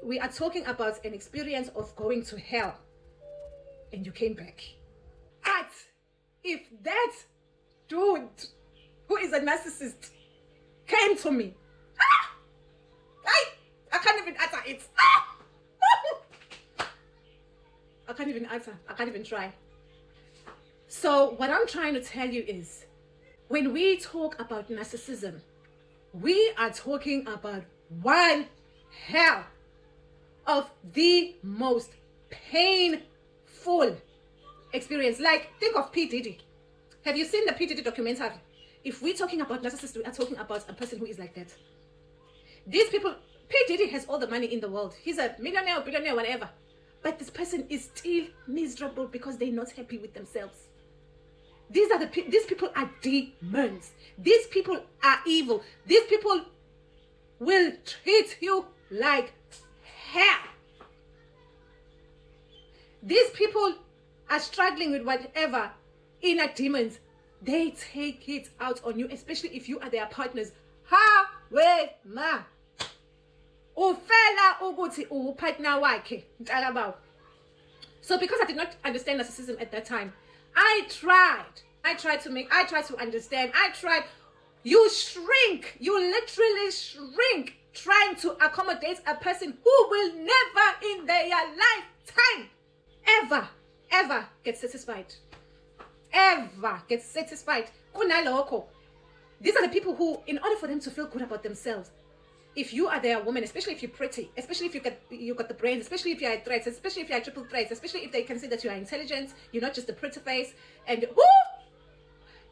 we are talking about an experience of going to hell and you came back. But if that dude who is a narcissist came to me, I can't even utter it. I can't even utter. I can't even try. So what I'm trying to tell you is, when we talk about narcissism, we are talking about one hell of the most painful experience. Like, think of P. Diddy. Have you seen the P. Diddy documentary? If we're talking about narcissists, we are talking about a person who is like that. These people, P. Diddy has all the money in the world. He's a millionaire, billionaire, whatever. But this person is still miserable because they're not happy with themselves. These people are demons. These people are evil. These people will treat you like hell. These people are struggling with whatever inner demons. They take it out on you, especially if you are their partners. Ha we ma. Ufela ukuthi upartner wakhe ntalabawo. So because I did not understand narcissism at that time, I tried to understand. You shrink. You literally shrink trying to accommodate a person who will never in their lifetime ever get satisfied. Ever get satisfied. Kunaloko. These are the people who, in order for them to feel good about themselves, if you are their woman, especially if you're pretty, especially if you got the brains, especially if you are threats, especially if you are triple threats, especially if they can see that you are intelligent, you're not just a pretty face, and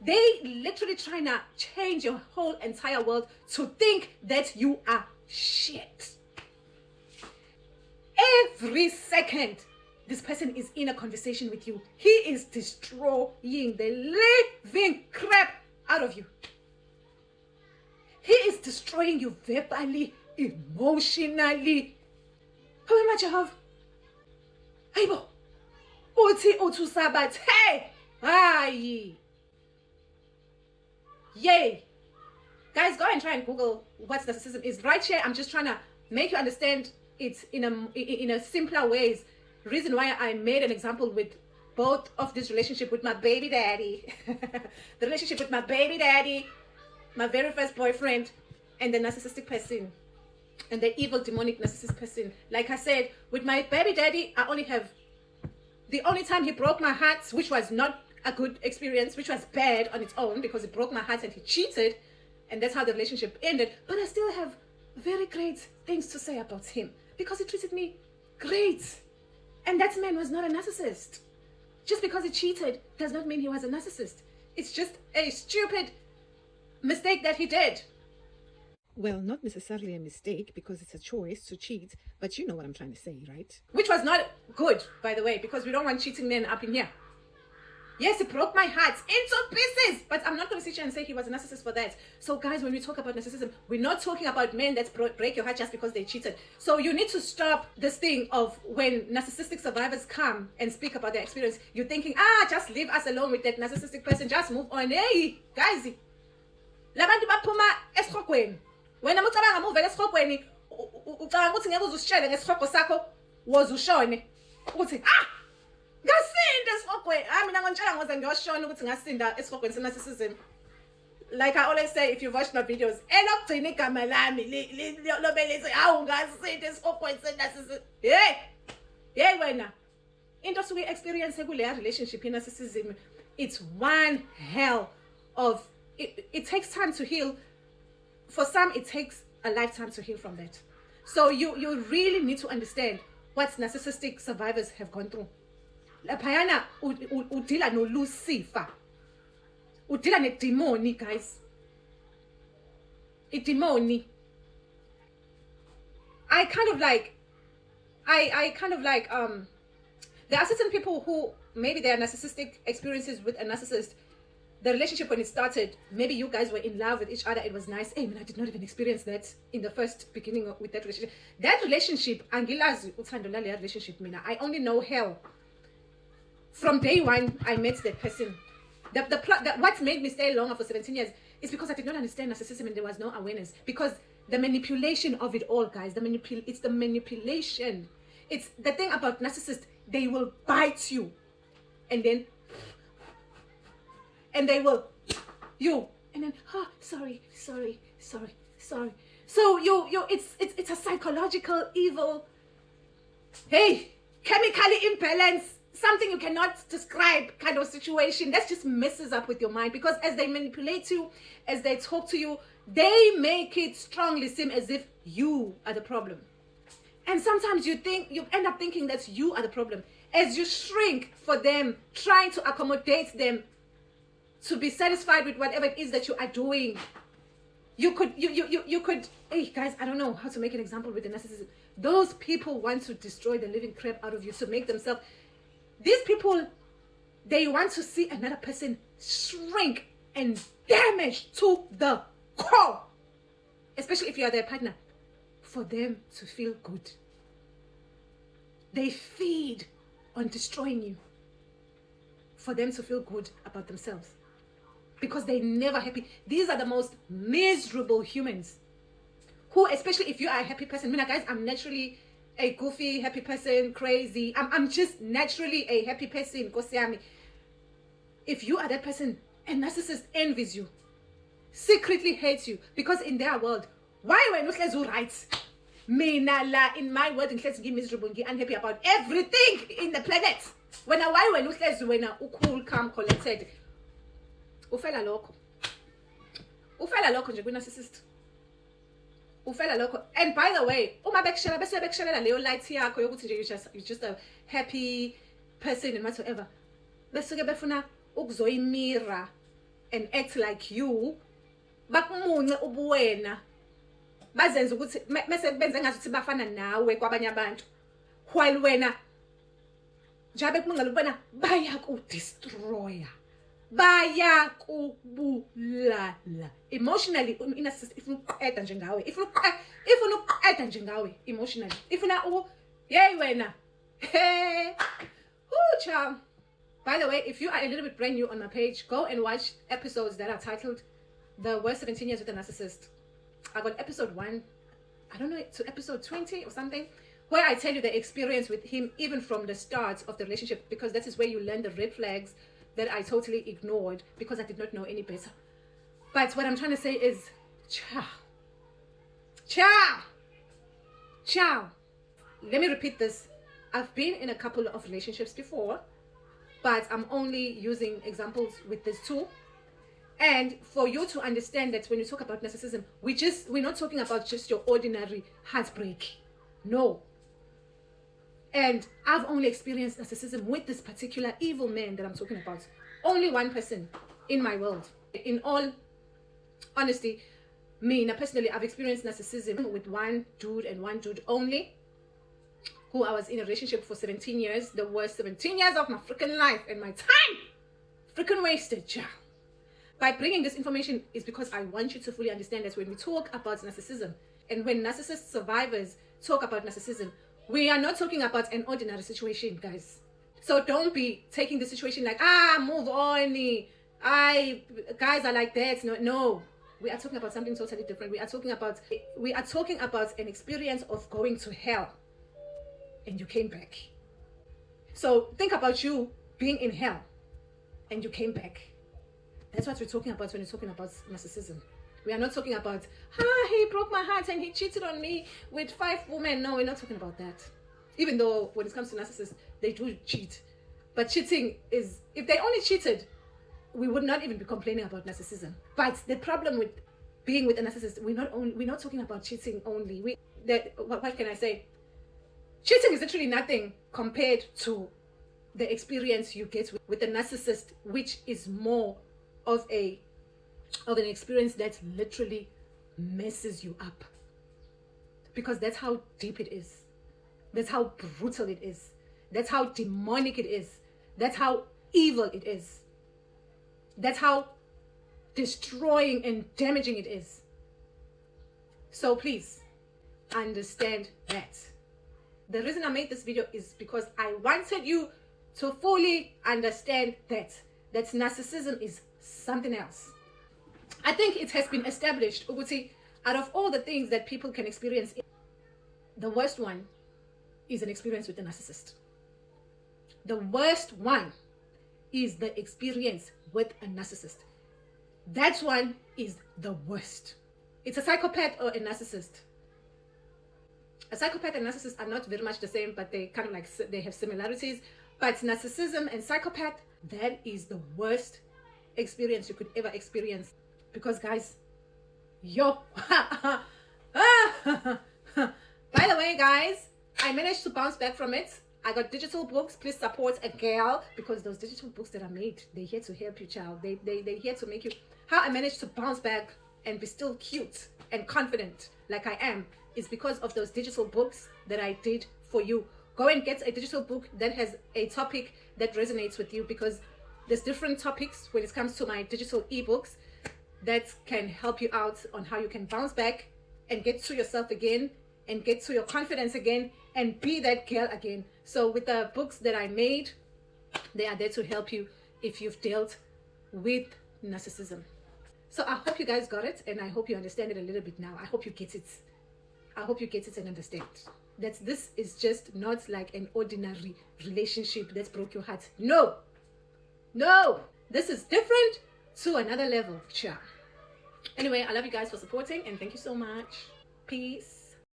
they literally trying to change your whole entire world to think that you are shit. Every second this person is in a conversation with you, he is destroying the living crap out of you. He is destroying you verbally, emotionally. How much you have? Aibo. Uthi utu sabat. Hey! Aye. Yay. Guys, go and try and Google what narcissism is. Right here, I'm just trying to make you understand it in a simpler ways. Reason why I made an example with both of this relationship with my baby daddy. The relationship with my baby daddy, my very first boyfriend, and the narcissistic person, and the evil demonic narcissist person. Like I said, with my baby daddy, I only have the only time he broke my heart, which was not a good experience, which was bad on its own because it broke my heart and he cheated, and that's how the relationship ended. But I still have very great things to say about him because he treated me great. And that man was not a narcissist. Just because he cheated does not mean he was a narcissist. It's just a stupid mistake that he did. Well, not necessarily a mistake because it's a choice to cheat, but you know what I'm trying to say, right? Which was not good, by the way, because we don't want cheating men up in here. Yes, it broke my heart into pieces, but I'm not going to sit here and say he was a narcissist for that. So guys, when we talk about narcissism, we're not talking about men that break your heart just because they cheated. So you need to stop this thing of when narcissistic survivors come and speak about their experience, you're thinking, just leave us alone with that narcissistic person, just move on. Hey, guys, labantu baphuma esikhogweni. Wena mucabanga muvela esikhogweni, ucabanga ukuthi ngeke uzusitshele ngesikhogwe sakho, woze ushone. Uthi, ngasinda esikhogweni. Mina ngitshela ngoze ngiyoshona ukuthi ngasinda esikhogweni senarcissism. Like I always say, if you watch my videos, elokugcina igama lami lobelithi awu ngasinda esikhogweni senarcissism. Hey wena. Into suke experience kule relationship in narcissism, it's one hell of it takes time to heal. For some, it takes a lifetime to heal from that. So you really need to understand what narcissistic survivors have gone through. Laphayana udila no Lucifer. Udila ne demoni, guys. Demoni. I kind of like there are certain people who maybe they are narcissistic experiences with a narcissist. The relationship when it started, maybe you guys were in love with each other, it was nice. Hey man, I did not even experience that in the first beginning with that relationship. That relationship, angilazi uthando lale relationship mina. I only know hell. From day one, I met that person. What made me stay longer for 17 years is because I did not understand narcissism and there was no awareness. Because the manipulation of it all, guys. It's the manipulation. It's the thing about narcissists. They will bite you, and then they will and then sorry. So it's a psychological evil. Hey, chemically imbalance, something you cannot describe kind of situation that just messes up with your mind, because as they manipulate you, as they talk to you, they make it strongly seem as if you are the problem. And sometimes you end up thinking that you are the problem as you shrink for them, trying to accommodate them to be satisfied with whatever it is that you are doing. You could, hey guys, I don't know how to make an example with the narcissism. Those people want to destroy the living crap out of you to make themselves. These people, they want to see another person shrink and damage to the core, especially if you are their partner, for them to feel good. They feed on destroying you for them to feel good about themselves, because they're never happy. These are the most miserable humans, who, especially if you are a happy person. Guys, I'm naturally a goofy, happy person, crazy. I'm just naturally a happy person. If you are that person, a narcissist envies you, secretly hates you, because in their world, why when you right? In my world, I'm miserable, I'm unhappy about everything in the planet. When you cool, calm, collected, ufela lokho nje kwi-narcissist. Ufela lokho. And by the way, uma bekushelela leyo light yakho yokuthi nje you're just a happy person and whatsoever, besuke befuna ukuzoyimira and act like you, bakumunce ubuwena, bazenza ukuthi mase benze ngathi bafana nawe kwabanye abantu, while wena njabe kumungela ubona bayakudestroya, bayakubulala emotionally. Ifuna ukuqeda nje ngawe, ifuna ukuqeda nje ngawe emotionally, ifuna yey wena. Child. By the way, if you are a little bit brand new on my page, go and watch episodes that are titled The Worst 17 Years with a Narcissist. I got episode 1, I don't know, to episode 20 or something, where I tell you the experience with him even from the start of the relationship, because that is where you learn the red flags that I totally ignored because I did not know any better. But what I'm trying to say is, ciao. Let me repeat this. I've been in a couple of relationships before, but I'm only using examples with this too. And for you to understand that when you talk about narcissism, we're not talking about just your ordinary heartbreak. No. And I've only experienced narcissism with this particular evil man that I'm talking about. Only one person in my world. In all honesty, personally, I've experienced narcissism with one dude and one dude only, who I was in a relationship for 17 years. The worst 17 years of my freaking life and my time. Freaking wasted, child. By bringing this information is because I want you to fully understand that when we talk about narcissism, and when narcissist survivors talk about narcissism, we are not talking about an ordinary situation, guys. So don't be taking the situation like, move on. Guys are like that. No. We are talking about something totally different. We are talking about an experience of going to hell and you came back. So think about you being in hell and you came back. That's what we're talking about when we're talking about narcissism. We are not talking about, he broke my heart and he cheated on me with 5 women. No, we're not talking about that. Even though when it comes to narcissists, they do cheat. But cheating is, if they only cheated, we would not even be complaining about narcissism. But the problem with being with a narcissist, we're not talking about cheating only. What can I say? Cheating is literally nothing compared to the experience you get with a narcissist, which is more of an experience that literally messes you up, because that's how deep it is, that's how brutal it is, that's how demonic it is, that's how evil it is, that's how destroying and damaging it is. So please understand that. The reason I made this video is because I wanted you to fully understand that narcissism is something else. I think it has been established, Uguti, Out of all the things that people can experience, the worst one is an experience with a narcissist. The worst one is the experience with a narcissist. That one is the worst. It's a psychopath or a narcissist. A psychopath and narcissist are not very much the same, but they kind of like, they have similarities. But narcissism and psychopath, that is the worst experience you could ever experience. Because guys, by the way guys, I managed to bounce back from it. I got digital books. Please support a girl, because those digital books that are made, they're here to help you, child. They're here to make you. How I managed to bounce back and be still cute and confident like I am is because of those digital books that I did for you. Go and get a digital book that has a topic that resonates with you, because there's different topics when it comes to my digital ebooks that can help you out on how you can bounce back and get to yourself again and get to your confidence again and be that girl again. So with the books that I made, they are there to help you if you've dealt with narcissism. So I hope you guys got it, and I hope you understand it a little bit now. I hope you get it. I hope you get it and understand that this is just not like an ordinary relationship that broke your heart. No, this is different to another level. Sure. Anyway, I love you guys for supporting, and thank you so much. Peace.